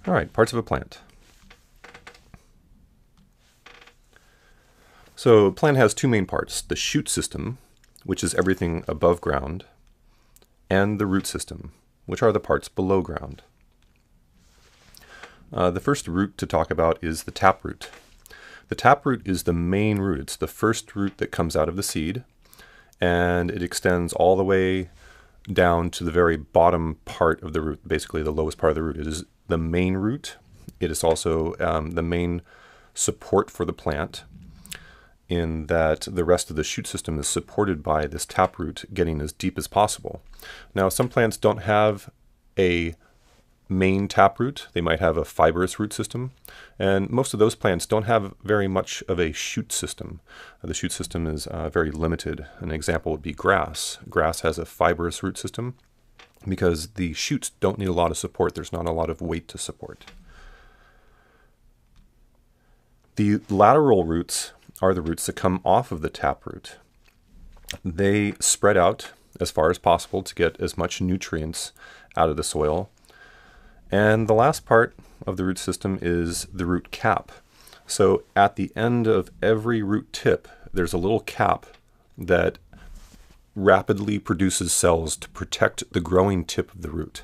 All right, parts of a plant. So a plant has two main parts, the shoot system, which is everything above ground, and the root system, which are the parts below ground. The first root to talk about is the taproot. The taproot is the main root. It's the first root that comes out of the seed, and it extends all the way down to the very bottom part of the root, basically the lowest part of the root. It is the main root. It is also the main support for the plant, in that the rest of the shoot system is supported by this taproot getting as deep as possible. Now, some plants don't have a main taproot. They might have a fibrous root system, and most of those plants don't have very much of a shoot system. The shoot system is very limited. An example would be grass. Grass has a fibrous root system because the shoots don't need a lot of support. There's not a lot of weight to support. The lateral roots are the roots that come off of the taproot. They spread out as far as possible to get as much nutrients out of the soil. And the last part of the root system is the root cap. So at the end of every root tip, there's a little cap that rapidly produces cells to protect the growing tip of the root.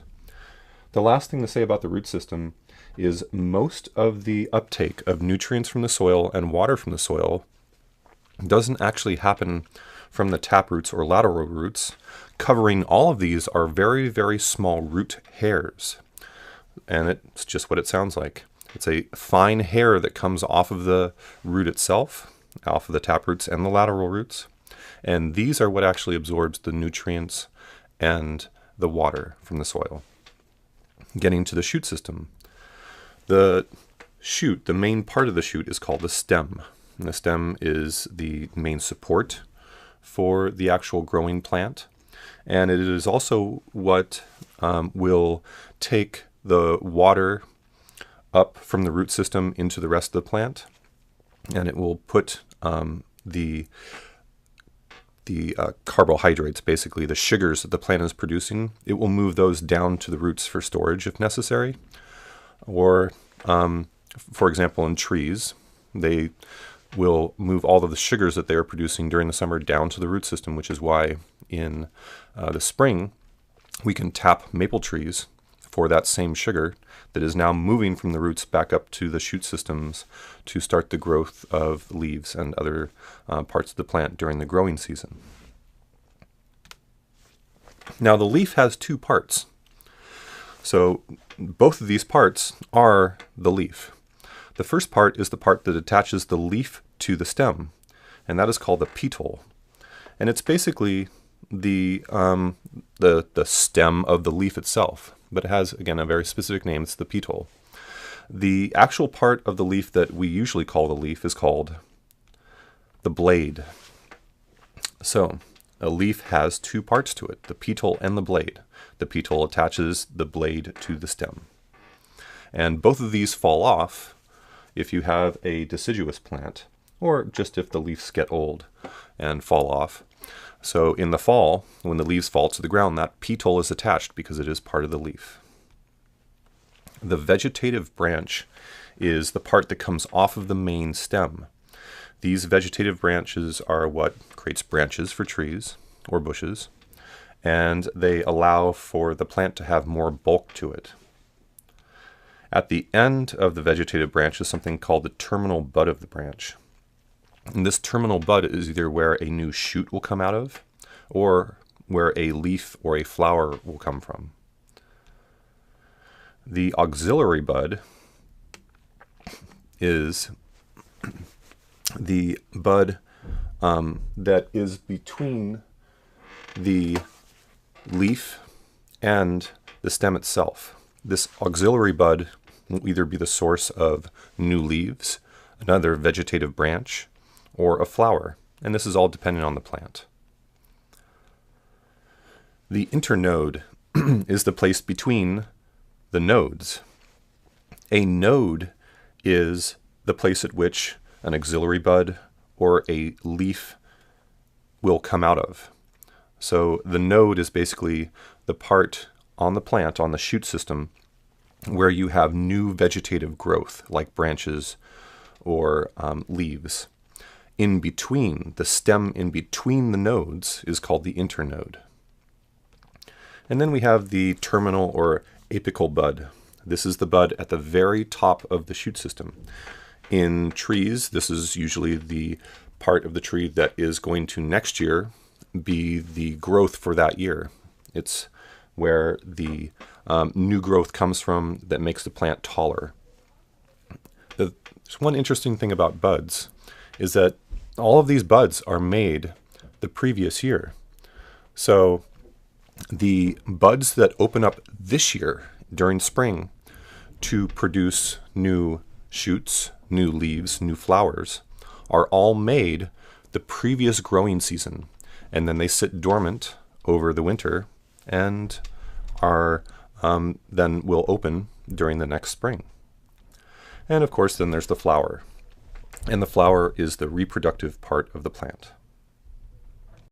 The last thing to say about the root system is most of the uptake of nutrients from the soil and water from the soil doesn't actually happen from the taproots or lateral roots. Covering all of these are very, very small root hairs. And it's just what it sounds like. It's a fine hair that comes off of the root itself, off of the taproots and the lateral roots. And these are what actually absorbs the nutrients and the water from the soil. Getting to the shoot system. The shoot, the main part of the shoot, is called the stem. And the stem is the main support for the actual growing plant. And it is also what will take the water up from the root system into the rest of the plant. And it will put the carbohydrates, basically the sugars that the plant is producing, it will move those down to the roots for storage if necessary. Or, for example, in trees, they will move all of the sugars that they are producing during the summer down to the root system, which is why in the spring we can tap maple trees for that same sugar that is now moving from the roots back up to the shoot systems to start the growth of leaves and other parts of the plant during the growing season. Now, the leaf has two parts. So both of these parts are the leaf. The first part is the part that attaches the leaf to the stem, and that is called the petal. And it's basically the stem of the leaf itself, but it has, again, a very specific name. It's the petal. The actual part of the leaf that we usually call the leaf is called the blade. So a leaf has two parts to it, the petal and the blade. The petal attaches the blade to the stem. And both of these fall off if you have a deciduous plant, or just if the leaves get old and fall off. So in the fall, when the leaves fall to the ground, that petal is attached because it is part of the leaf. The vegetative branch is the part that comes off of the main stem. These vegetative branches are what creates branches for trees or bushes, and they allow for the plant to have more bulk to it. At the end of the vegetative branch is something called the terminal bud of the branch. And this terminal bud is either where a new shoot will come out of, or where a leaf or a flower will come from. The auxiliary bud is the bud that is between the leaf and the stem itself. This auxiliary bud will either be the source of new leaves, another vegetative branch, or a flower, and this is all dependent on the plant. The internode is the place between the nodes. A node is the place at which an auxiliary bud or a leaf will come out of. So the node is basically the part on the plant, on the shoot system, where you have new vegetative growth, like branches or leaves. In between, the stem in between the nodes is called the internode. And then we have the terminal or apical bud. This is the bud at the very top of the shoot system. In trees, this is usually the part of the tree that is going to next year be the growth for that year. It's where the new growth comes from that makes the plant taller. One interesting thing about buds is that all of these buds are made the previous year. So the buds that open up this year during spring to produce new shoots, new leaves, new flowers, are all made the previous growing season. And then they sit dormant over the winter and are then will open during the next spring. And of course, then there's the flower. And the flower is the reproductive part of the plant.